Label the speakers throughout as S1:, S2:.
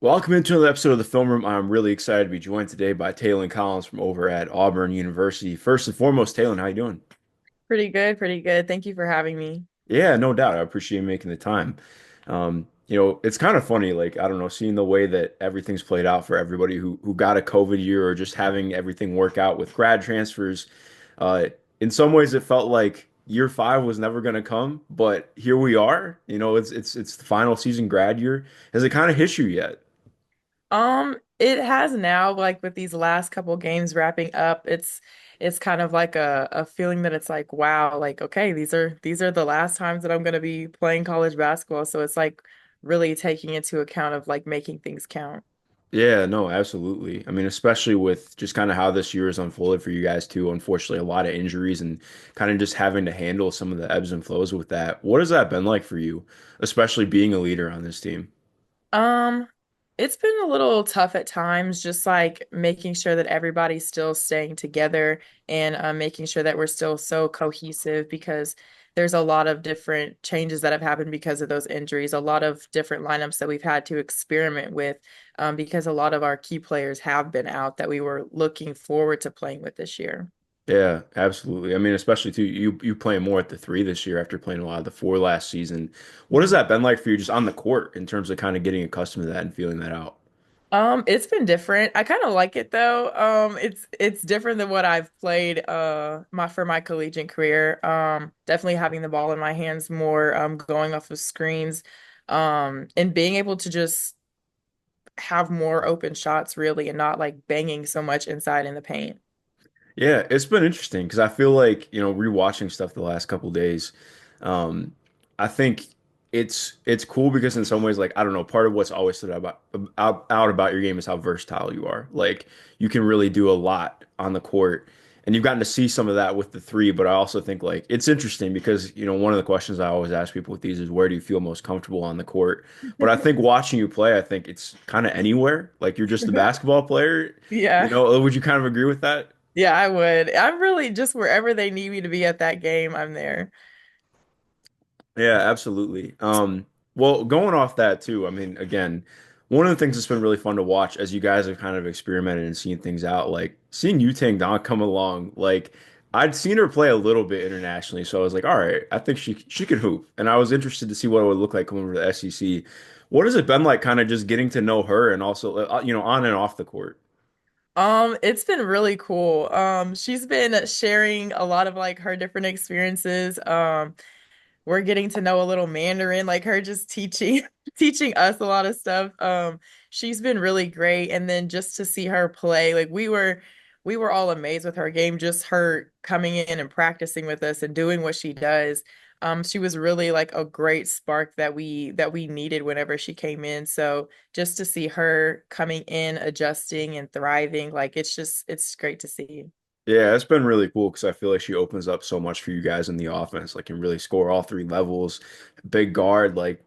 S1: Welcome into another episode of the Film Room. I'm really excited to be joined today by Taylen Collins from over at Auburn University. First and foremost, Taylen, how you doing?
S2: Pretty good, pretty good. Thank you for having me.
S1: Yeah, no doubt. I appreciate you making the time. It's kind of funny, like, I don't know, seeing the way that everything's played out for everybody who got a COVID year or just having everything work out with grad transfers. Uh, in some ways, it felt like year five was never going to come, but here we are. It's the final season grad year. Has it kind of hit you yet?
S2: It has now, like with these last couple games wrapping up, it's kind of like a feeling that it's like, wow, like okay, these are the last times that I'm gonna be playing college basketball. So it's like really taking into account of like making things count.
S1: Yeah, no, absolutely. I mean, especially with just kind of how this year has unfolded for you guys too. Unfortunately, a lot of injuries and kind of just having to handle some of the ebbs and flows with that. What has that been like for you, especially being a leader on this team?
S2: Um, it's been a little tough at times, just like making sure that everybody's still staying together and making sure that we're still so cohesive because there's a lot of different changes that have happened because of those injuries, a lot of different lineups that we've had to experiment with because a lot of our key players have been out that we were looking forward to playing with this year.
S1: Yeah, absolutely. I mean, especially too, you playing more at the three this year after playing a lot of the four last season. What has
S2: Mhm.
S1: that been like for you just on the court in terms of kind of getting accustomed to that and feeling that out?
S2: It's been different. I kind of like it though. It's different than what I've played my collegiate career. Definitely having the ball in my hands more, going off of screens, and being able to just have more open shots really and not like banging so much inside in the paint.
S1: Yeah, it's been interesting because I feel like, rewatching stuff the last couple days, um, I think it's cool because in some ways, like, I don't know, part of what's always stood out about your game is how versatile you are. Like you can really do a lot on the court. And you've gotten to see some of that with the three, but I also think like it's interesting because, one of the questions I always ask people with these is where do you feel most comfortable on the court? But I think watching you play, I think it's kind of anywhere. Like you're just a basketball player.
S2: Yeah.
S1: Would you kind of agree with that?
S2: Yeah, I would. I'm really just wherever they need me to be at that game, I'm there.
S1: Yeah, absolutely. Well, going off that too, I mean, again, one of the things that's been really fun to watch as you guys have kind of experimented and seen things out, like seeing Yu Tang Don come along, like I'd seen her play a little bit internationally, so I was like, all right, I think she could hoop, and I was interested to see what it would look like coming over to the SEC. What has it been like, kind of just getting to know her and also, on and off the court?
S2: It's been really cool. She's been sharing a lot of like her different experiences. We're getting to know a little Mandarin, like her just teaching teaching us a lot of stuff. She's been really great. And then just to see her play, like we were all amazed with her game, just her coming in and practicing with us and doing what she does. She was really like a great spark that we needed whenever she came in. So just to see her coming in, adjusting and thriving, like it's great to see.
S1: Yeah, it's been really cool because I feel like she opens up so much for you guys in the offense. Like, can really score all three levels, big guard, like,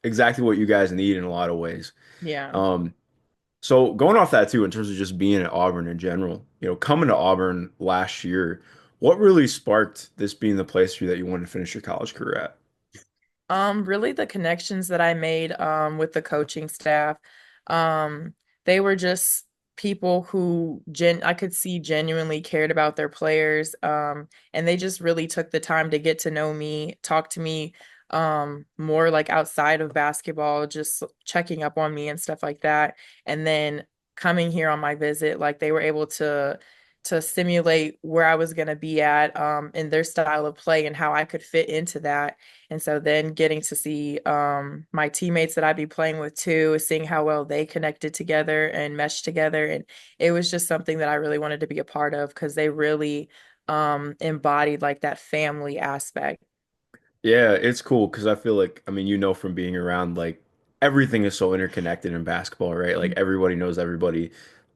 S1: exactly what you guys need in a lot of ways.
S2: Yeah.
S1: Um, so going off that too, in terms of just being at Auburn in general, coming to Auburn last year, what really sparked this being the place for you that you wanted to finish your college career at?
S2: Really the connections that I made with the coaching staff. Um, they were just people who I could see genuinely cared about their players. And they just really took the time to get to know me, talk to me more like outside of basketball, just checking up on me and stuff like that. And then coming here on my visit, like they were able to simulate where I was going to be at in their style of play and how I could fit into that. And so then getting to see my teammates that I'd be playing with too, seeing how well they connected together and meshed together. And it was just something that I really wanted to be a part of because they really embodied like that family aspect.
S1: Yeah, it's cool because I feel like, I mean, from being around, like, everything is so interconnected in basketball, right? Like, everybody knows everybody.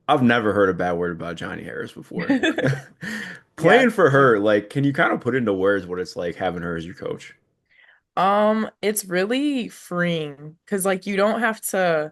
S1: I've never heard a bad word about Johnny Harris before.
S2: Yeah.
S1: Playing for her, like, can you kind of put into words what it's like having her as your coach?
S2: It's really freeing because like you don't have to,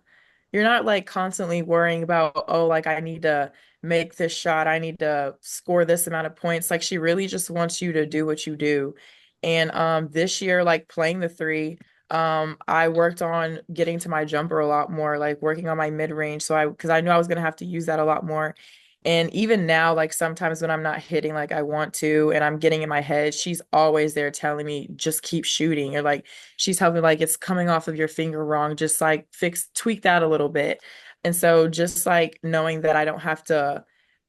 S2: you're not like constantly worrying about, oh, like I need to make this shot, I need to score this amount of points. Like she really just wants you to do what you do. And this year, like playing the three, I worked on getting to my jumper a lot more, like working on my mid-range. Because I knew I was gonna have to use that a lot more. And even now, like sometimes when I'm not hitting like I want to and I'm getting in my head, she's always there telling me, just keep shooting. Or like she's helping, like it's coming off of your finger wrong. Just like tweak that a little bit. And so just like knowing that I don't have to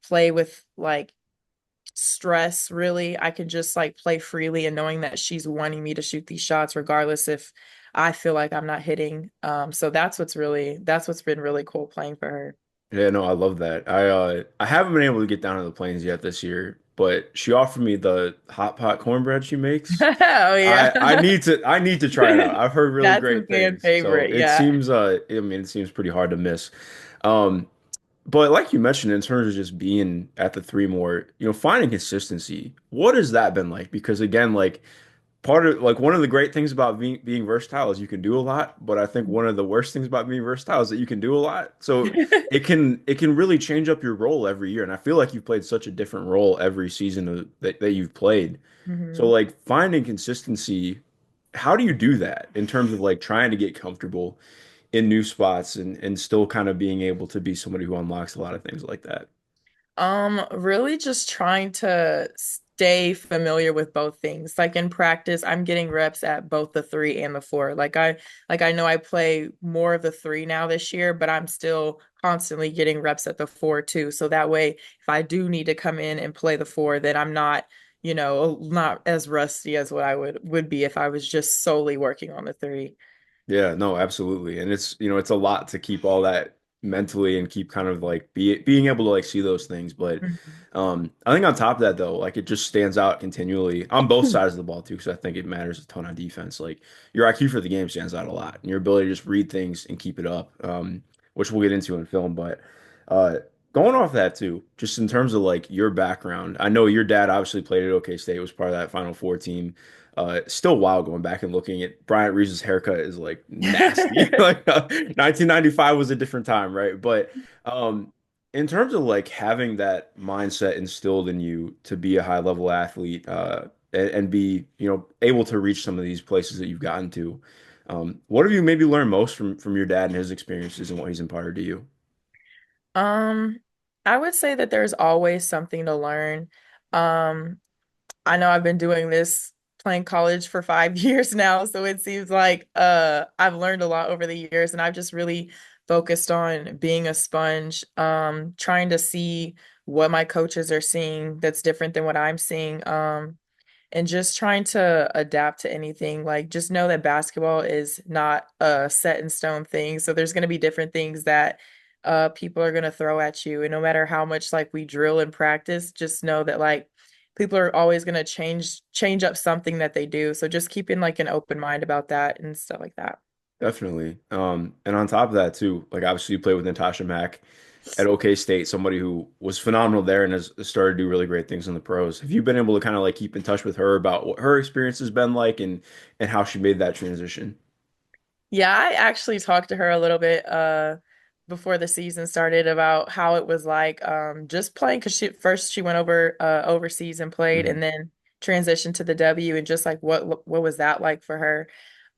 S2: play with like stress really. I can just like play freely and knowing that she's wanting me to shoot these shots regardless if I feel like I'm not hitting. So that's what's been really cool playing for her.
S1: Yeah, no, I love that. I haven't been able to get down to the plains yet this year, but she offered me the hot pot cornbread she makes.
S2: Oh yeah.
S1: I need to try it out. I've heard really
S2: That's a
S1: great
S2: fan
S1: things. So
S2: favorite.
S1: it
S2: Yeah.
S1: seems I mean it seems pretty hard to miss. Um but like you mentioned in terms of just being at the three more, finding consistency. What has that been like? Because again, like part of like one of the great things about being versatile is you can do a lot, but I think one of the worst things about being versatile is that you can do a lot. So it can really change up your role every year. And I feel like you've played such a different role every season that you've played. So
S2: hmm
S1: like finding consistency, how do you do that in terms of like trying to get comfortable in new spots and still kind of being able to be somebody who unlocks a lot of things like that?
S2: Really just trying to stay familiar with both things. Like in practice, I'm getting reps at both the three and the four. Like I know I play more of the three now this year, but I'm still constantly getting reps at the four too. So that way, if I do need to come in and play the four, then I'm not, not as rusty as what I would be if I was just solely working on the three.
S1: Yeah, no, absolutely. And it's a lot to keep all that mentally and keep kind of like being able to like see those things. But
S2: Mhm.
S1: I think on top of that though, like it just stands out continually on both sides of the ball too, because I think it matters a ton on defense. Like your IQ for the game stands out a lot, and your ability to just read things and keep it up, which we'll get into in film. But uh, going off that too, just in terms of like your background, I know your dad obviously played at OK State, was part of that Final Four team. Still wild going back and looking at Bryant Reeves' haircut is like nasty. Like 1995 was a different time, right? But um, in terms of like having that mindset instilled in you to be a high level athlete, and be, able to reach some of these places that you've gotten to, what have you maybe learned most from your dad and his experiences and what he's imparted to you?
S2: Um, I would say that there's always something to learn. Um, I know I've been doing this playing college for 5 years now, so it seems like I've learned a lot over the years and I've just really focused on being a sponge, trying to see what my coaches are seeing that's different than what I'm seeing. And just trying to adapt to anything. Like, just know that basketball is not a set in stone thing. So there's going to be different things that people are going to throw at you. And no matter how much like we drill and practice, just know that like people are always going to change up something that they do. So just keeping like an open mind about that and stuff like that.
S1: Definitely. And on top of that too, like obviously you played with Natasha Mack at OK State, somebody who was phenomenal there and has started to do really great things in the pros. Have you been able to kind of like keep in touch with her about what her experience has been like and how she made that transition?
S2: Yeah, I actually talked to her a little bit before the season started about how it was like just playing because she went over overseas and played
S1: Mhm.
S2: and then transitioned to the W and just like what was that like for her.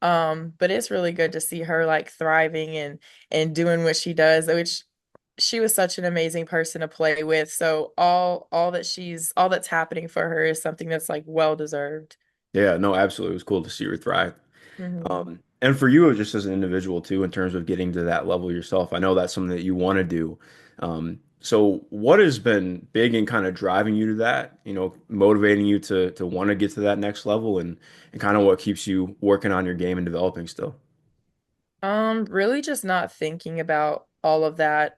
S2: But it's really good to see her like thriving and doing what she does, which she was such an amazing person to play with. So all that's happening for her is something that's like well deserved.
S1: Yeah, no, absolutely. It was cool to see her thrive.
S2: hmm
S1: And for you, just as an individual too, in terms of getting to that level yourself, I know that's something that you want to do. So what has been big in kind of driving you to that, motivating you to want to get to that next level and kind of what keeps you working on your game and developing still?
S2: Really just not thinking about all of that.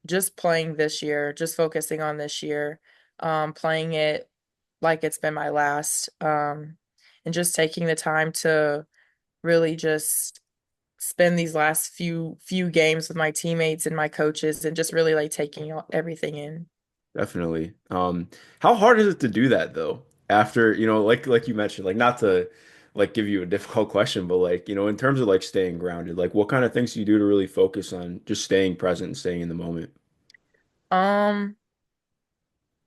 S2: Just playing this year, just focusing on this year, playing it like it's been my last, and just taking the time to really just spend these last few games with my teammates and my coaches and just really like taking everything in.
S1: Definitely. How hard is it to do that though? After, like you mentioned, like not to like give you a difficult question, but like, in terms of like staying grounded, like what kind of things do you do to really focus on just staying present and staying in the moment?
S2: Um,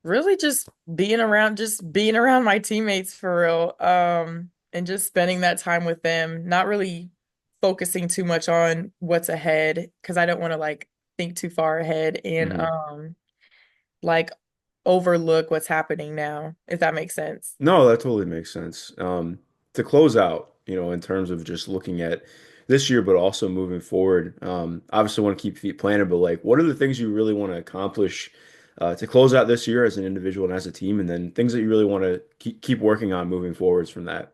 S2: Really just being around my teammates for real. and just spending that time with them, not really focusing too much on what's ahead because I don't want to like think too far ahead and
S1: Mhm.
S2: like overlook what's happening now, if that makes sense.
S1: No, that totally makes sense. To close out, in terms of just looking at this year, but also moving forward, obviously want to keep feet planted, but like, what are the things you really want to accomplish to close out this year as an individual and as a team, and then things that you really want to keep working on moving forwards from that?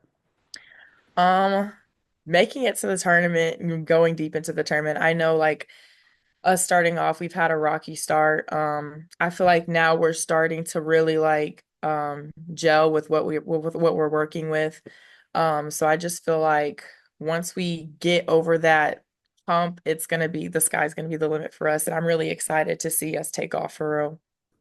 S2: Um, Making it to the tournament and going deep into the tournament. I know like us starting off, we've had a rocky start. I feel like now we're starting to really like gel with what we're working with. So I just feel like once we get over that hump, it's gonna be the sky's gonna be the limit for us. And I'm really excited to see us take off for real.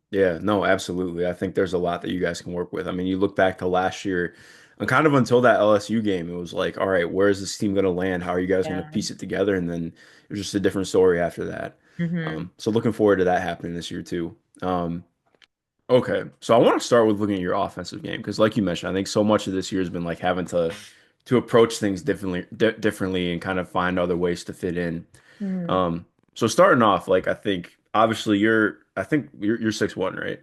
S1: Yeah, no, absolutely. I think there's a lot that you guys can work with. I mean, you look back to last year, and kind of until that LSU game, it was like, all right, where is this team going to land? How are you guys going to
S2: Yeah.
S1: piece it together? And then it was just a different story after that.
S2: Hmm.
S1: So looking forward to that happening this year too. Okay, so I want to start with looking at your offensive game because, like you mentioned, I think so much of this year has been like having to approach things differently and kind of find other ways to fit in.
S2: Hmm.
S1: So starting off, like I think obviously I think you're 6'1", right?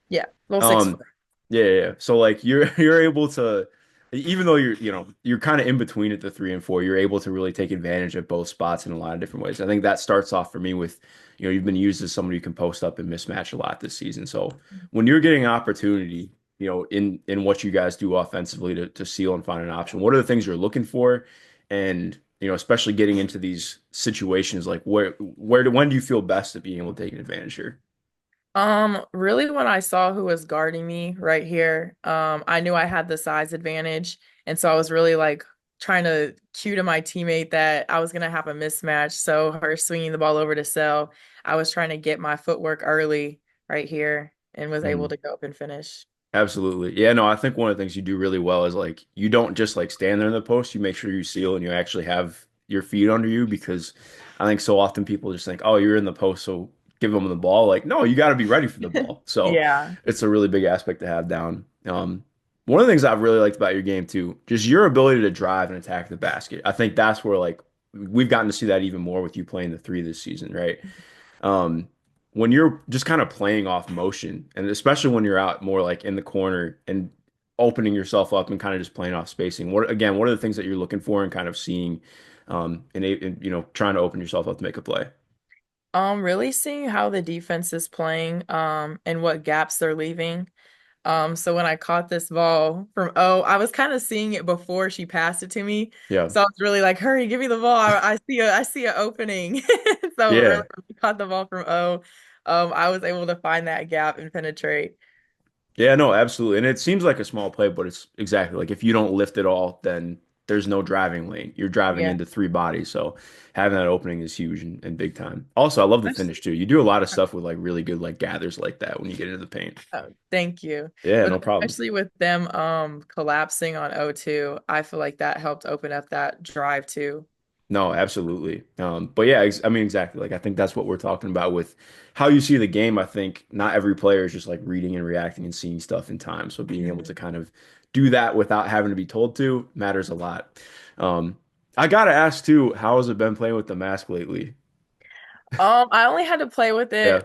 S2: Yeah. Well, six
S1: Um,
S2: foot.
S1: yeah, yeah, yeah. So like you're able to, even though you're kind of in between at the 3 and 4, you're able to really take advantage of both spots in a lot of different ways. I think that starts off for me with, you've been used as somebody who can post up and mismatch a lot this season. So when you're getting an opportunity, in what you guys do offensively to seal and find an option, what are the things you're looking for? And especially getting into these situations, like when do you feel best at being able to take an advantage here?
S2: Really when I saw who was guarding me right here, I knew I had the size advantage. And so I was really like trying to cue to my teammate that I was gonna have a mismatch. So her swinging the ball over to Sell, I was trying to get my footwork early right here and was able to go up and finish.
S1: Absolutely. Yeah, no, I think one of the things you do really well is like you don't just like stand there in the post, you make sure you seal and you actually have your feet under you because I think so often people just think, "Oh, you're in the post, so give them the ball." Like, no, you got to be ready for the ball. So,
S2: Yeah.
S1: it's a really big aspect to have down. One of the things I've really liked about your game too, just your ability to drive and attack the basket. I think that's where like we've gotten to see that even more with you playing the three this season, right? um, when you're just kind of playing off motion, and especially when you're out more like in the corner and opening yourself up and kind of just playing off spacing. What are the things that you're looking for and kind of seeing, trying to open yourself up to make a play?
S2: Really seeing how the defense is playing, and what gaps they're leaving. So when I caught this ball from O, I was kind of seeing it before she passed it to me.
S1: Yeah,
S2: So I was really like, hurry, give me the ball. I see an opening. So really
S1: yeah.
S2: when I caught the ball from O, I was able to find that gap and penetrate.
S1: Yeah, no, absolutely. And it seems like a small play, but it's exactly like if you don't lift it all, then there's no driving lane. You're driving
S2: Yeah.
S1: into three bodies. So having that opening is huge and big time. Also, I love the
S2: Especially-
S1: finish too. You do a lot of stuff with like really good like gathers like that when you get into the paint.
S2: Oh, thank you.
S1: Yeah,
S2: But
S1: no problem.
S2: especially with them collapsing on O2, I feel like that helped open up that drive too.
S1: No, absolutely. But yeah, I mean, exactly. Like, I think that's what we're talking about with how you see the game. I think not every player is just like reading and reacting and seeing stuff in time. So being able to
S2: Mhm.
S1: kind of do that without having to be told to matters a lot. Um, I gotta ask too, how has it been playing with the mask lately?
S2: I only had to play with
S1: Yeah,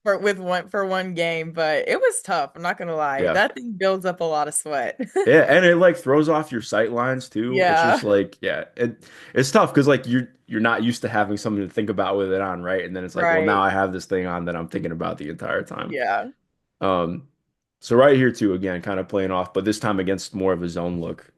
S2: it for one game, but it was tough. I'm not gonna lie.
S1: yeah.
S2: That thing builds up a lot of sweat.
S1: Yeah, and it like throws off your sight lines too. It's just
S2: Yeah,
S1: like, yeah, it's tough because like you're not used to having something to think about with it on, right? And then it's like, well, now
S2: right.
S1: I have this thing on that I'm thinking about the entire time.
S2: Yeah.
S1: Um, so right here too, again, kind of playing off, but this time against more of a zone look.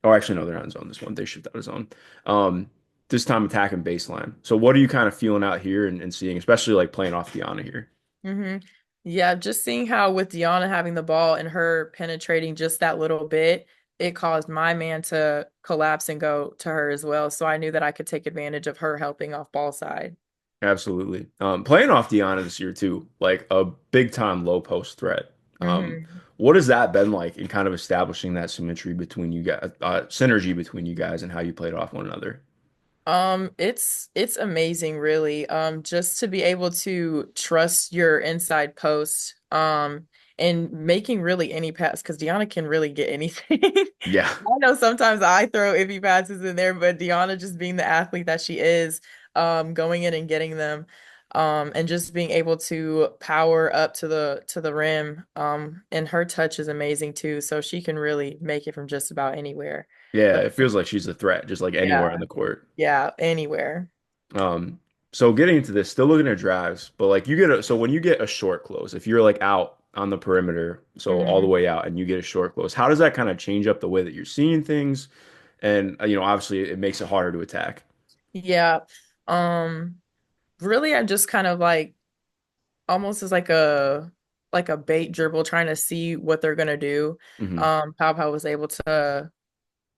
S1: Oh, actually, no, they're not in zone this one. They shift out of zone. Um, this time attacking baseline. So what are you kind of feeling out here and seeing, especially like playing off Deanna here?
S2: Hmm. Yeah, just seeing how with Deanna having the ball and her penetrating just that little bit, it caused my man to collapse and go to her as well. So I knew that I could take advantage of her helping off ball side.
S1: Absolutely. Playing off Deanna this year too, like a big time low post threat.
S2: Hmm.
S1: What has that been like in kind of establishing that symmetry between you guys, synergy between you guys and how you played off one another?
S2: It's amazing, really. Just to be able to trust your inside post, and making really any pass because Deanna can really get anything.
S1: Yeah.
S2: I know sometimes I throw iffy passes in there, but Deanna just being the athlete that she is, going in and getting them, and just being able to power up to the rim, and her touch is amazing too, so she can really make it from just about anywhere.
S1: Yeah,
S2: But
S1: it feels like she's a threat, just like anywhere on
S2: yeah,
S1: the court.
S2: yeah, anywhere.
S1: Um, so getting into this, still looking at drives, but like so when you get a short close, if you're like out on the perimeter, so all the
S2: Hmm.
S1: way out, and you get a short close, how does that kind of change up the way that you're seeing things? And obviously it makes it harder to attack.
S2: Yeah. Um, Really, I just kind of like almost as like a bait dribble, trying to see what they're gonna do.
S1: Hmm.
S2: Pow Pow was able to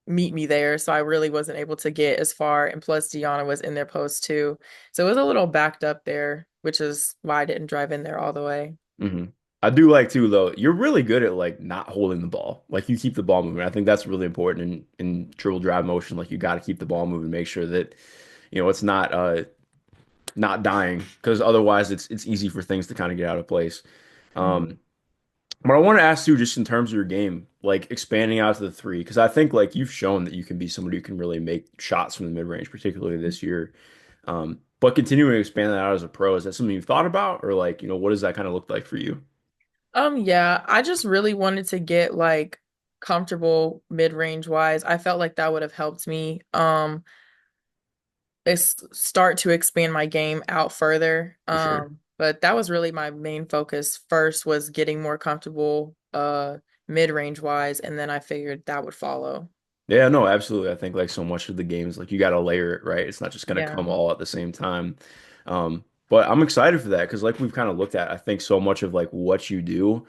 S2: meet me there, so I really wasn't able to get as far. And plus, Deanna was in their post too, so it was a little backed up there, which is why I didn't drive in there all the way.
S1: Hmm. I do like too, though, you're really good at like not holding the ball. Like you keep the ball moving. I think that's really important in dribble drive motion. Like you got to keep the ball moving, make sure that it's not dying because otherwise it's easy for things to kind of get out of place.
S2: Mhm.
S1: Um, but I want to ask you just in terms of your game, like expanding out to the three, because I think like you've shown that you can be somebody who can really make shots from the mid range, particularly this year. But continuing to expand that out as a pro, is that something you've thought about, or like what does that kind of look like for you?
S2: Yeah, I just really wanted to get like comfortable mid-range wise. I felt like that would have helped me. Start to expand my game out further.
S1: For sure.
S2: But that was really my main focus first, was getting more comfortable mid-range wise, and then I figured that would follow.
S1: Yeah, no, absolutely. I think like so much of the games, like you got to layer it, right? It's not just going to
S2: Yeah.
S1: come all at the same time. But I'm excited for that because like we've kind of looked at, I think so much of like what you do.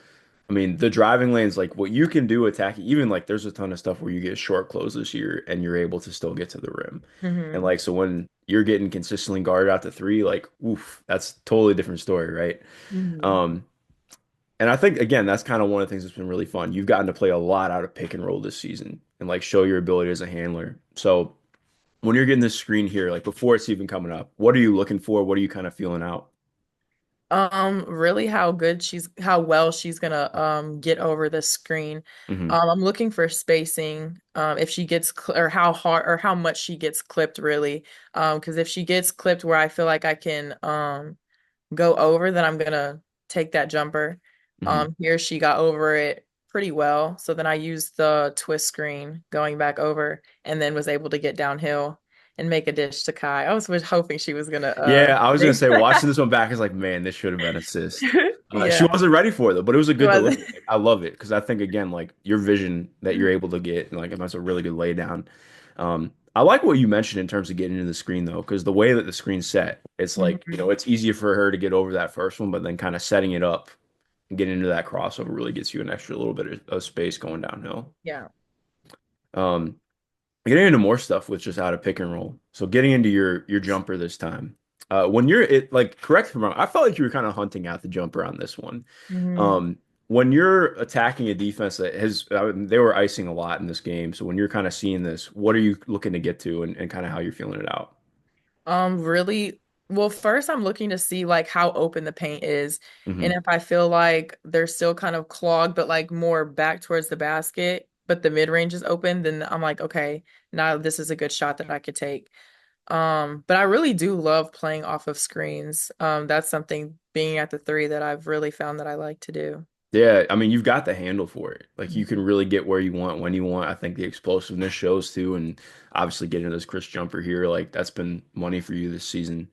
S1: I mean, the driving lanes, like what you can do attacking, even like there's a ton of stuff where you get short closes here and you're able to still get to the rim. And
S2: Hmm.
S1: like, so when you're getting consistently guarded out to three, like, oof, that's totally different story, right?
S2: Hmm.
S1: Um, and I think again, that's kind of one of the things that's been really fun. You've gotten to play a lot out of pick and roll this season and like show your ability as a handler. So when you're getting this screen here, like before it's even coming up, what are you looking for? What are you kind of feeling out?
S2: Really how well she's gonna get over the screen.
S1: Hmm.
S2: I'm looking for spacing. If she gets or how hard or how much she gets clipped really. Because if she gets clipped where I feel like I can go over, then I'm gonna take that jumper.
S1: Hmm.
S2: Here she got over it pretty well. So then I used the twist screen going back over and then was able to get downhill and make a dish to Kai. I was hoping she was gonna
S1: Yeah, I was gonna
S2: make
S1: say watching
S2: that.
S1: this one back is like, man, this should have been assist. She
S2: Yeah,
S1: wasn't ready for it though, but it was a
S2: it
S1: good
S2: was.
S1: delivery. Like, I love it because I think again, like your vision that you're able to get, like that's a really good laydown. I like what you mentioned in terms of getting into the screen though, because the way that the screen's set, it's like
S2: Mhm.
S1: it's easier for her to get over that first one, but then kind of setting it up and getting into that crossover really gets you an extra little bit of space going downhill.
S2: Yeah.
S1: Um, Getting into more stuff with just out of pick and roll. So getting into your jumper this time. When you're it like correct me if I'm wrong, I felt like you were kind of hunting out the jumper on this one.
S2: Hmm.
S1: Um, when you're attacking a defense that has they were icing a lot in this game. So when you're kind of seeing this, what are you looking to get to and kind of how you're feeling it out?
S2: Really, well, first I'm looking to see like how open the paint is. And
S1: Hmm.
S2: if I feel like they're still kind of clogged, but like more back towards the basket, but the mid range is open, then I'm like, okay, now this is a good shot that I could take. But I really do love playing off of screens. That's something being at the three that I've really found that I like to do.
S1: Yeah, I mean, you've got the handle for it. Like you can
S2: Mhm.
S1: really get where you want when you want. I think the explosiveness shows too, and obviously getting this Chris jumper here, like that's been money for you this season.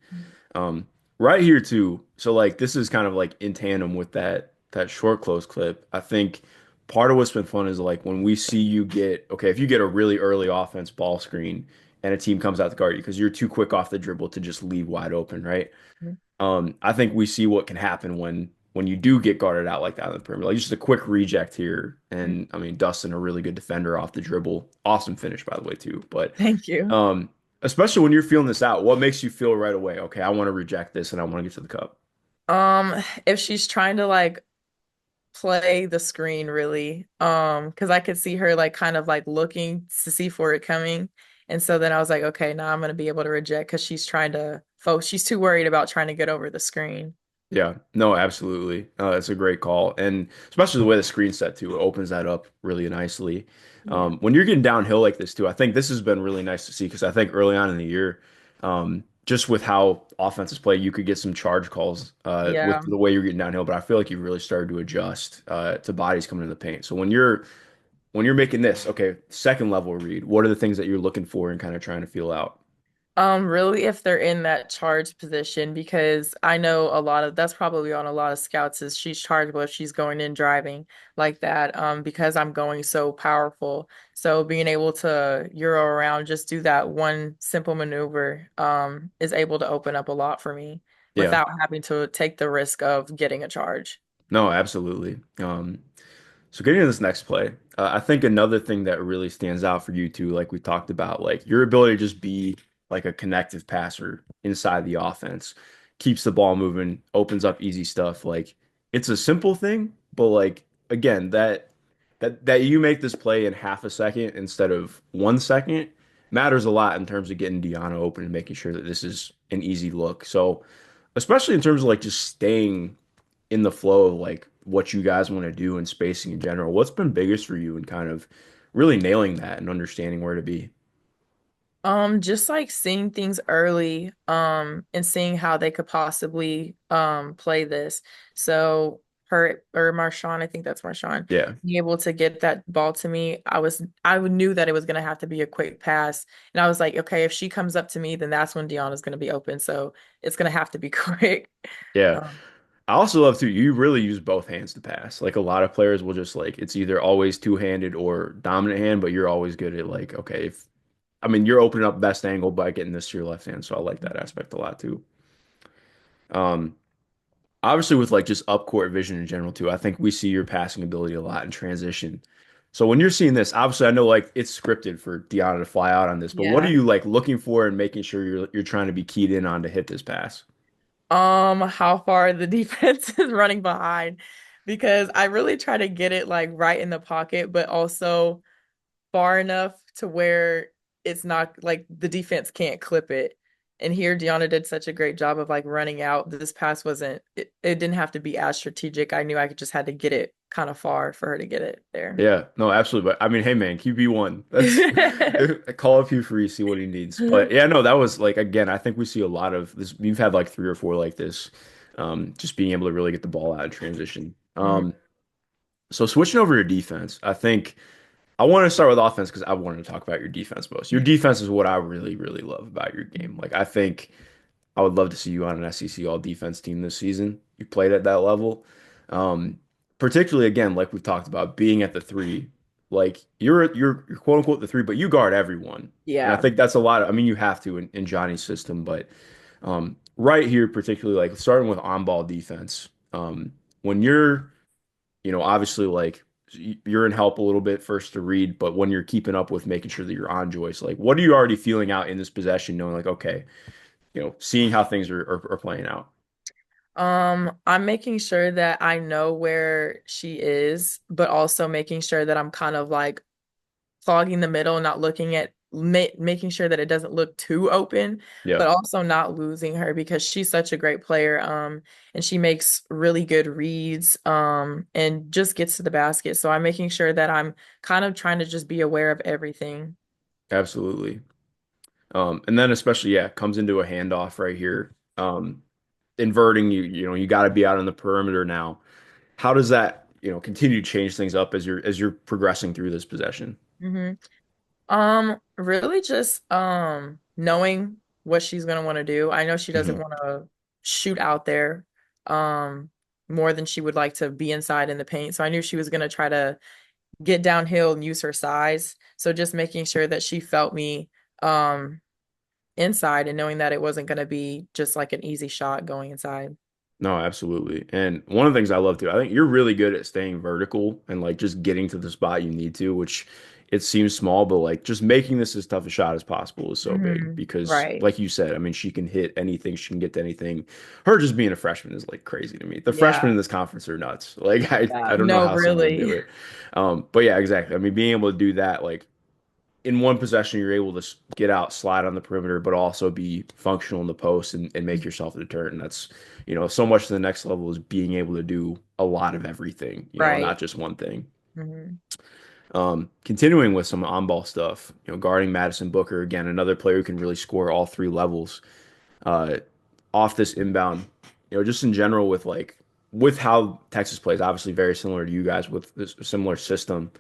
S1: Um, right here too. So like this is kind of like in tandem with that short close clip. I think part of what's been fun is like when we see you get okay, if you get a really early offense ball screen and a team comes out to guard you because you're too quick off the dribble to just leave wide open, right? I think we see what can happen when you do get guarded out like that on the perimeter. Like just a quick reject here, and I mean Dustin, a really good defender off the dribble. Awesome finish by the way too. But
S2: Thank you.
S1: um, especially when you're feeling this out, what makes you feel right away? Okay, I want to reject this and I want to get to the cup.
S2: If she's trying to like play the screen really, because I could see her like kind of like looking to see for it coming. And so then I was like, okay, now I'm gonna be able to reject because she's trying to she's too worried about trying to get over the screen.
S1: Yeah, no, absolutely. It's a great call. And especially the way the screen set too, it opens that up really nicely.
S2: Yeah.
S1: When you're getting downhill like this too, I think this has been really nice to see because I think early on in the year, just with how offenses play, you could get some charge calls with
S2: Yeah.
S1: the way you're getting downhill. But I feel like you've really started to adjust to bodies coming in the paint. So when you're making this, okay, second level read, what are the things that you're looking for and kind of trying to feel out?
S2: Really if they're in that charge position because I know a lot of that's probably on a lot of scouts is she's chargeable if she's going in driving like that because I'm going so powerful. So being able to Euro around just do that one simple maneuver is able to open up a lot for me
S1: Yeah.
S2: without having to take the risk of getting a charge.
S1: No, absolutely. So getting to this next play, I think another thing that really stands out for you too, like we talked about, like your ability to just be like a connective passer inside the offense, keeps the ball moving, opens up easy stuff. Like it's a simple thing, but like again, that you make this play in half a second instead of 1 second matters a lot in terms of getting Deanna open and making sure that this is an easy look. So especially in terms of like just staying in the flow of like what you guys want to do and spacing in general. What's been biggest for you and kind of really nailing that and understanding where to be?
S2: Just like seeing things early, and seeing how they could possibly play this. So her or Marshawn, I think that's Marshawn,
S1: Yeah.
S2: being able to get that ball to me, I knew that it was gonna have to be a quick pass. And I was like, okay, if she comes up to me, then that's when Deanna's gonna be open. So it's gonna have to be quick.
S1: Yeah.
S2: Um,
S1: I also love to you really use both hands to pass. Like a lot of players will just like it's either always two-handed or dominant hand, but you're always good at like, okay, if I mean you're opening up best angle by getting this to your left hand, so I like that aspect a lot too. Um, Obviously with like just up court vision in general too, I think we see your passing ability a lot in transition. So when you're seeing this, obviously I know like it's scripted for Deanna to fly out on this, but what are
S2: yeah.
S1: you like looking for and making sure you're trying to be keyed in on to hit this pass?
S2: How far the defense is running behind because I really try to get it like right in the pocket, but also far enough to where it's not like the defense can't clip it. And here, Deanna did such a great job of like running out. This pass it didn't have to be as strategic. I knew I could just had to get it kind of far for her to get it there.
S1: Yeah, no, absolutely. But I mean, hey man, QB1. That's call up Hugh Free, see what he needs. But yeah, no, that was like again, I think we see a lot of this. We've had like three or four like this, just being able to really get the ball out of transition.
S2: Mhm.
S1: So switching over to defense, I think. I want to start with offense because I wanted to talk about your defense most. Your defense is what I really, really love about your game. Like, I think I would love to see you on an SEC all defense team this season. You played at that level. Um, Particularly, again, like we've talked about, being at the three. Like, you're quote unquote the three, but you guard everyone. And I
S2: Yeah.
S1: think that's a lot. I mean, you have to in Johnny's system, but right here, particularly, like starting with on ball defense, when you're obviously like you're in help a little bit first to read, but when you're keeping up with making sure that you're on Joyce, like what are you already feeling out in this possession, knowing like, okay, seeing how things are playing out.
S2: I'm making sure that I know where she is, but also making sure that I'm kind of like clogging the middle, not looking at making sure that it doesn't look too open,
S1: Yeah,
S2: but also not losing her because she's such a great player. And she makes really good reads, and just gets to the basket. So I'm making sure that I'm kind of trying to just be aware of everything.
S1: absolutely. And then especially, yeah, comes into a handoff right here. Inverting you got to be out on the perimeter now. How does that, continue to change things up as you're progressing through this possession?
S2: hmm really just knowing what she's gonna want to do. I know she doesn't
S1: Hmm.
S2: want to shoot out there um more than she would like to be inside in the paint. So I knew she was gonna try to get downhill and use her size. So just making sure that she felt me um inside and knowing that it wasn't gonna be just like an easy shot going inside.
S1: No, absolutely. And one of the things I love too, I think you're really good at staying vertical and like just getting to the spot you need to, which it seems small, but like just making this as tough a shot as possible is so big because,
S2: Right.
S1: like you said, I mean, she can hit anything, she can get to anything. Her just being a freshman is like crazy to me. The freshmen
S2: Yeah.
S1: in this conference are nuts. Like, I
S2: Yeah.
S1: I don't know
S2: No,
S1: how some of them do
S2: really.
S1: it. But yeah, exactly. I mean, being able to do that, like in one possession, you're able to get out, slide on the perimeter, but also be functional in the post and make yourself a deterrent. And that's, so much to the next level is being able to do a lot of everything,
S2: Right.
S1: not just one thing.
S2: Hmm.
S1: Continuing with some on-ball stuff, guarding Madison Booker, again, another player who can really score all three levels uh, off this inbound, just in general with how Texas plays, obviously very similar to you guys with this similar system.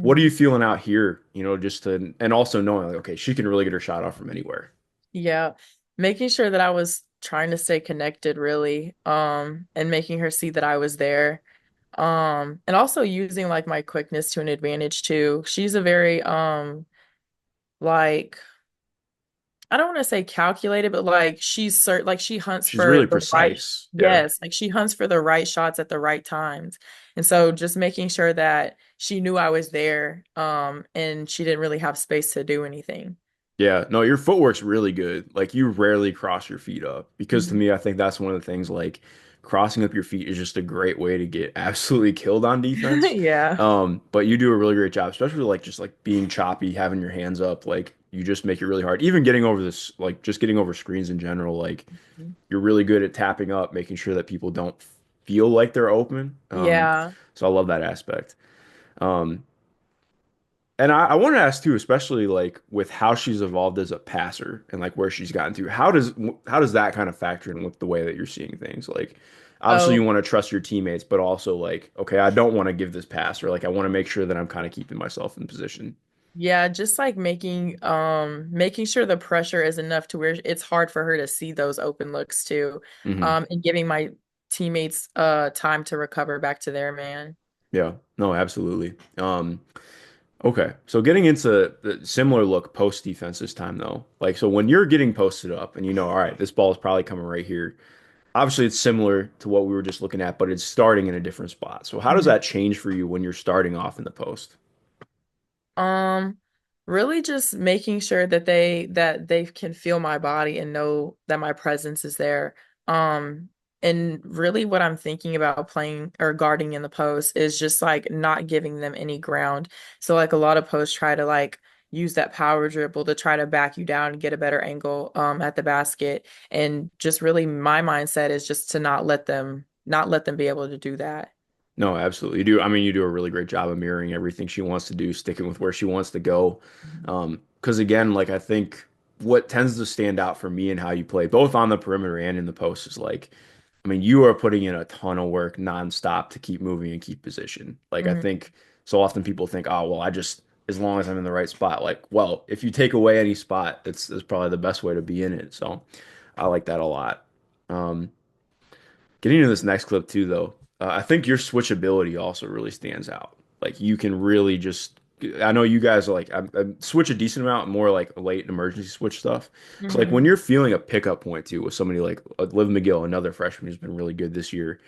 S1: What are you
S2: Hmm.
S1: feeling out here, just to, and also knowing like, okay, she can really get her shot off from anywhere.
S2: Yeah. Making sure that I was trying to stay connected really, and making her see that I was there. And also using like my quickness to an advantage too. She's a very like I don't want to say calculated, but like like she hunts
S1: She's
S2: for
S1: really
S2: the right,
S1: precise. Yeah.
S2: yes, like she hunts for the right shots at the right times. And so just making sure that she knew I was there, and she didn't really have space to do anything.
S1: Yeah, no, your footwork's really good. Like you rarely cross your feet up because to
S2: Mhm.
S1: me, I think that's one of the things like crossing up your feet is just a great way to get absolutely killed on defense.
S2: Yeah.
S1: But you do a really great job, especially like just like being choppy, having your hands up, like you just make it really hard. Even getting over this, like just getting over screens in general, like you're really good at tapping up, making sure that people don't feel like they're open.
S2: Yeah.
S1: So I love that aspect. Um, and I wanted to ask too, especially like with how she's evolved as a passer and like where she's gotten to. How does that kind of factor in with the way that you're seeing things? Like, obviously you
S2: Oh,
S1: want to trust your teammates, but also like, okay, I don't want to give this pass, or like I want to make sure that I'm kind of keeping myself in position.
S2: yeah, just like making sure the pressure is enough to where it's hard for her to see those open looks too.
S1: Hmm.
S2: And giving my teammates time to recover back to their man.
S1: Yeah, no, absolutely. Okay, so getting into the similar look post defense this time though, like so when you're getting posted up and all right, this ball is probably coming right here. Obviously, it's similar to what we were just looking at, but it's starting in a different spot. So how does that change for you when you're starting off in the post?
S2: Um, Really just making sure that they can feel my body and know that my presence is there. Um, and really what I'm thinking about playing or guarding in the post is just like not giving them any ground. So like a lot of posts try to like use that power dribble to try to back you down and get a better angle at the basket. And just really my mindset is just to not let them be able to do that.
S1: No, absolutely. You do. I mean, you do a really great job of mirroring everything she wants to do, sticking with where she wants to go. Because again, like I think what tends to stand out for me and how you play, both on the perimeter and in the post, is like, I mean, you are putting in a ton of work nonstop to keep moving and keep position. Like I
S2: Mhm.
S1: think so often people think, oh, well, I just as long as I'm in the right spot. Like, well, if you take away any spot, it's probably the best way to be in it. So I like that a lot. Um, Getting into this next clip too, though, I think your switchability also really stands out. Like you can really just, I know you guys are like, I switch a decent amount, more like late emergency switch stuff. So like when
S2: Mhm.
S1: you're feeling a pickup point too with somebody like Liv McGill, another freshman who's been really good this year,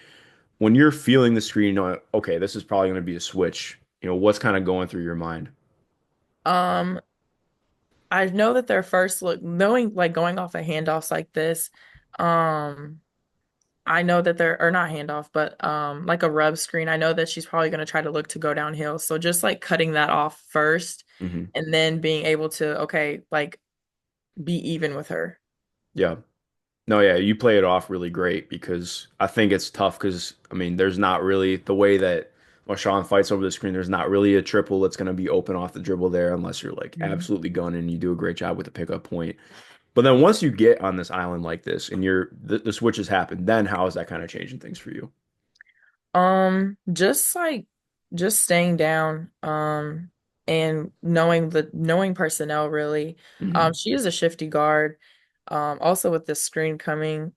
S1: when you're feeling the screen, knowing, okay, this is probably going to be a switch, what's kind of going through your mind?
S2: Um, I know that their first look, knowing like going off of handoffs like this, um, I know that they're or not handoff, but like a rub screen. I know that she's probably going to try to look to go downhill. So just like cutting that off first
S1: Hmm.
S2: and then being able to, okay, like be even with her.
S1: Yeah. No, yeah, you play it off really great because I think it's tough because I mean, there's not really the way that Marshawn fights over the screen. There's not really a triple that's going to be open off the dribble there unless you're like
S2: Mhm.
S1: absolutely gunning and you do a great job with the pickup point. But then once you get on this island like this and the switches happen, then how is that kind of changing things for you?
S2: Just like just staying down, and knowing personnel really.
S1: Hmm.
S2: She is a shifty guard. Also with the screen coming,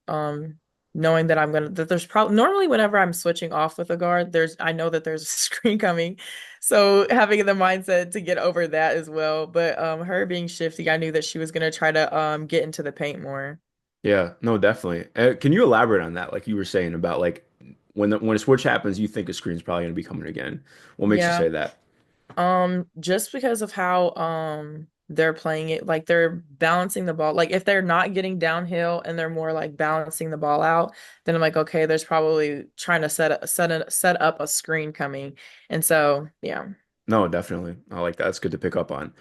S2: knowing that that there's probably normally whenever I'm switching off with a guard, I know that there's a screen coming. So having the mindset to get over that as well. But her being shifty, I knew that she was gonna try to get into the paint more.
S1: Yeah, no, definitely. Can you elaborate on that? Like you were saying about like when a switch happens, you think a screen's probably going to be coming again. What makes you
S2: Yeah.
S1: say that?
S2: Just because of how they're playing it, like they're balancing the ball. Like if they're not getting downhill and they're more like balancing the ball out, then I'm like, okay, there's probably trying to set up a screen coming. And so, yeah.
S1: No, definitely. I like that. It's good to pick up on.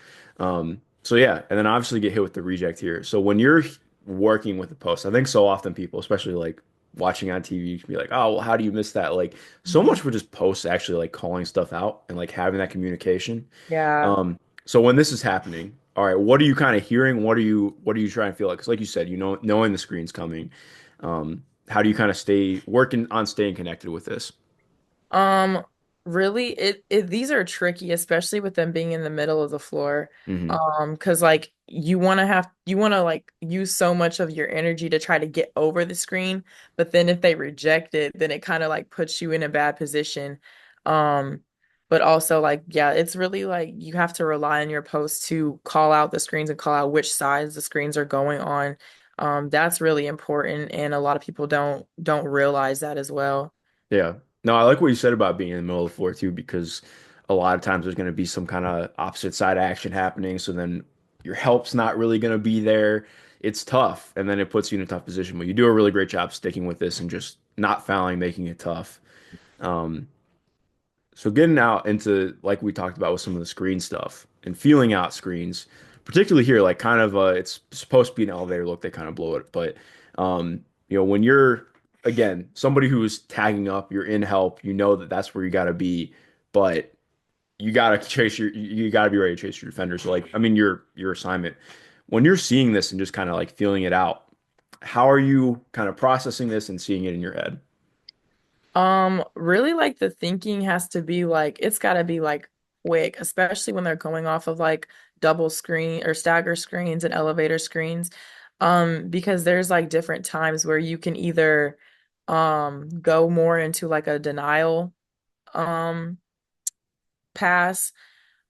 S1: So yeah, and then obviously get hit with the reject here. So when you're working with the post, I think so often people, especially like watching on TV, can be like, oh, well, how do you miss that? Like so much
S2: Mhm.
S1: for just posts actually like calling stuff out and like having that communication.
S2: Yeah.
S1: So when this is happening, all right, what are you kind of hearing? What are you trying to feel like? Because like you said, knowing the screen's coming, how do you kind of stay working on staying connected with this?
S2: Um, really, it these are tricky, especially with them being in the middle of the floor.
S1: Hmm.
S2: 'Cause like you want to like use so much of your energy to try to get over the screen, but then if they reject it, then it kind of like puts you in a bad position. But also like yeah, it's really like you have to rely on your post to call out the screens and call out which sides the screens are going on. That's really important, and a lot of people don't realize that as well.
S1: Yeah. No, I like what you said about being in the middle of the floor too, because a lot of times there's going to be some kind of opposite side action happening. So then your help's not really going to be there. It's tough. And then it puts you in a tough position. But you do a really great job sticking with this and just not fouling, making it tough. Um, so getting out into like we talked about with some of the screen stuff and feeling out screens, particularly here, like kind of it's supposed to be an elevator look, they kind of blow it. But when you're again somebody who's tagging up, you're in help, you know that that's where you got to be, but you got to be ready to chase your defender. So like I mean your assignment when you're seeing this and just kind of like feeling it out, how are you kind of processing this and seeing it in your head?
S2: Really like the thinking has to be like it's gotta be like quick, especially when they're going off of like double screen or stagger screens and elevator screens. Because there's like different times where you can either go more into like a denial um pass,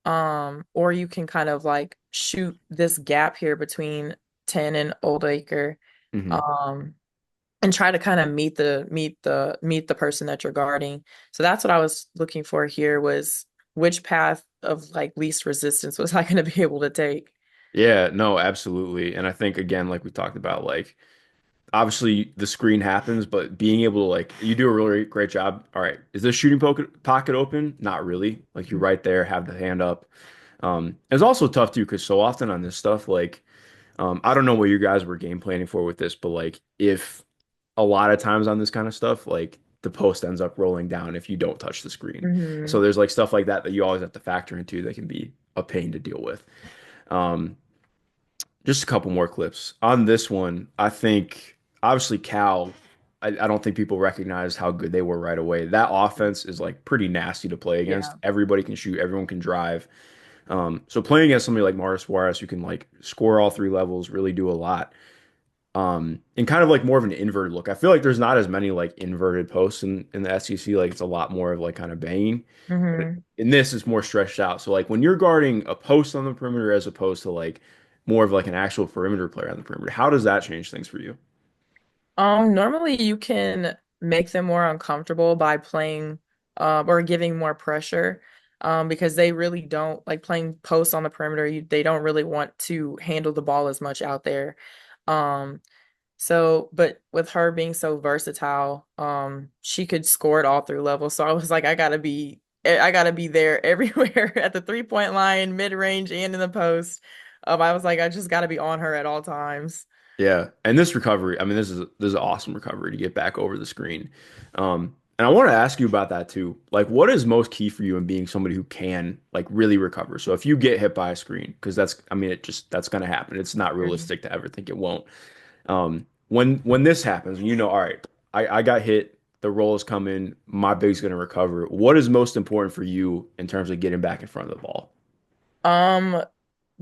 S2: or you can kind of like shoot this gap here between 10 and Old Acre.
S1: Hmm.
S2: Um and try to kind of meet the person that you're guarding. So that's what I was looking for here was which path of like least resistance was I going to be able to take.
S1: Yeah, no, absolutely. And I think again, like we talked about, like obviously the screen happens, but being able to like you do a really great job. All right, is this shooting pocket open? Not really. Like you're right there, have the hand up. It's also tough too because so often on this stuff, like I don't know what you guys were game planning for with this, but like if a lot of times on this kind of stuff, like the post ends up rolling down if you don't touch the screen. So
S2: Hmm.
S1: there's like stuff like that that you always have to factor into that can be a pain to deal with. Um, just a couple more clips. On this one, I think obviously Cal, I don't think people recognize how good they were right away. That offense is like pretty nasty to play against.
S2: Yeah.
S1: Everybody can shoot, everyone can drive. So playing against somebody like Maris Suarez who can like score all three levels, really do a lot. And kind of like more of an inverted look. I feel like there's not as many like inverted posts in the SEC. Like it's a lot more of like kind of banging. But
S2: Hmm.
S1: in this, it's more stretched out. So like when you're guarding a post on the perimeter as opposed to like more of like an actual perimeter player on the perimeter, how does that change things for you?
S2: Normally you can make them more uncomfortable by playing or giving more pressure because they really don't like playing post on the perimeter. They don't really want to handle the ball as much out there. Um, but with her being so versatile, she could score at all three levels. So I was like, I gotta be there everywhere at the 3-point line, mid range, and in the post. I was like, I just gotta be on her at all times.
S1: Yeah, and this recovery, I mean, this is an awesome recovery to get back over the screen. And I want to ask you about that too. Like, what is most key for you in being somebody who can like really recover? So if you get hit by a screen, because I mean, that's gonna happen. It's not
S2: Mhm.
S1: realistic to ever think it won't. When this happens, and all right, I got hit, the roll is coming, my big's gonna recover. What is most important for you in terms of getting back in front of the ball?
S2: Um,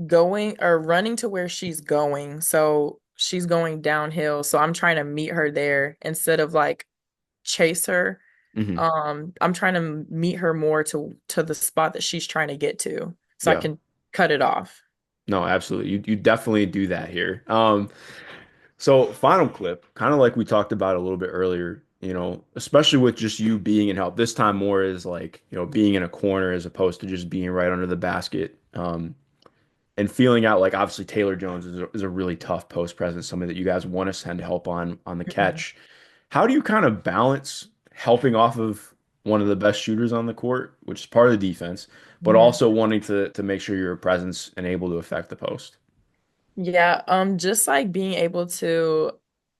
S2: Going or running to where she's going. So she's going downhill. So I'm trying to meet her there instead of like chase her.
S1: Hmm.
S2: I'm trying to meet her more to the spot that she's trying to get to so I
S1: Yeah,
S2: can cut it off.
S1: no, absolutely. You definitely do that here. So final clip, kind of like we talked about a little bit earlier, especially with just you being in help. This time more is like, being in a corner as opposed to just being right under the basket. And feeling out like obviously Taylor Jones is a really tough post presence, somebody that you guys want to send help on the
S2: Mhm.
S1: catch. How do you kind of balance helping off of one of the best shooters on the court, which is part of the defense, but
S2: Mhm.
S1: also wanting to make sure you're a presence and able to affect the post.
S2: Yeah, just like being able to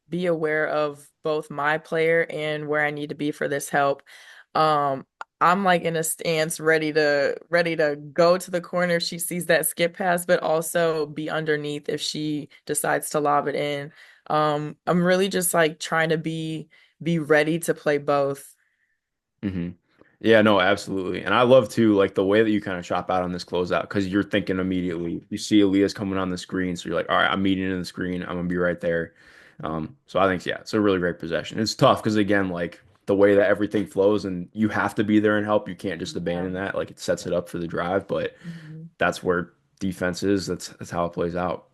S2: be aware of both my player and where I need to be for this help. Um, I'm like in a stance ready to go to the corner if she sees that skip pass, but also be underneath if she decides to lob it in. I'm really just like trying to be ready to play both.
S1: Hmm. Yeah, no, absolutely. And I love too, like the way that you kind of chop out on this closeout because you're thinking immediately. You see Aaliyah's coming on the screen, so you're like, all right, I'm meeting in the screen. I'm gonna be right there. So I think, yeah, it's a really great possession. It's tough because again, like the way that everything flows and you have to be there and help. You can't just abandon
S2: Yeah.
S1: that. Like it sets it up for the drive, but
S2: Mhm.
S1: that's where defense is. That's how it plays out.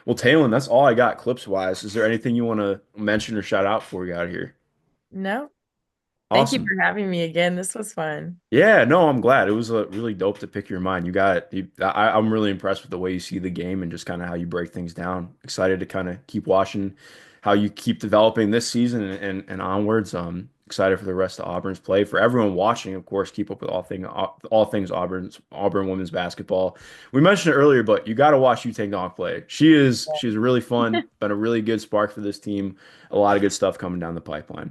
S1: Well, Taylor, that's all I got clips wise. Is there anything you want to mention or shout out before we get out of here?
S2: No, thank you
S1: Awesome.
S2: for having me again. This was fun.
S1: Yeah, no, I'm glad. It was really dope to pick your mind. I'm really impressed with the way you see the game and just kind of how you break things down. Excited to kind of keep watching how you keep developing this season and onwards. Excited for the rest of Auburn's play. For everyone watching, of course, keep up with all things Auburn women's basketball. We mentioned it earlier, but you got to watch Yu Dong play. She's really fun, been a really good spark for this team. A lot of good stuff coming down the pipeline.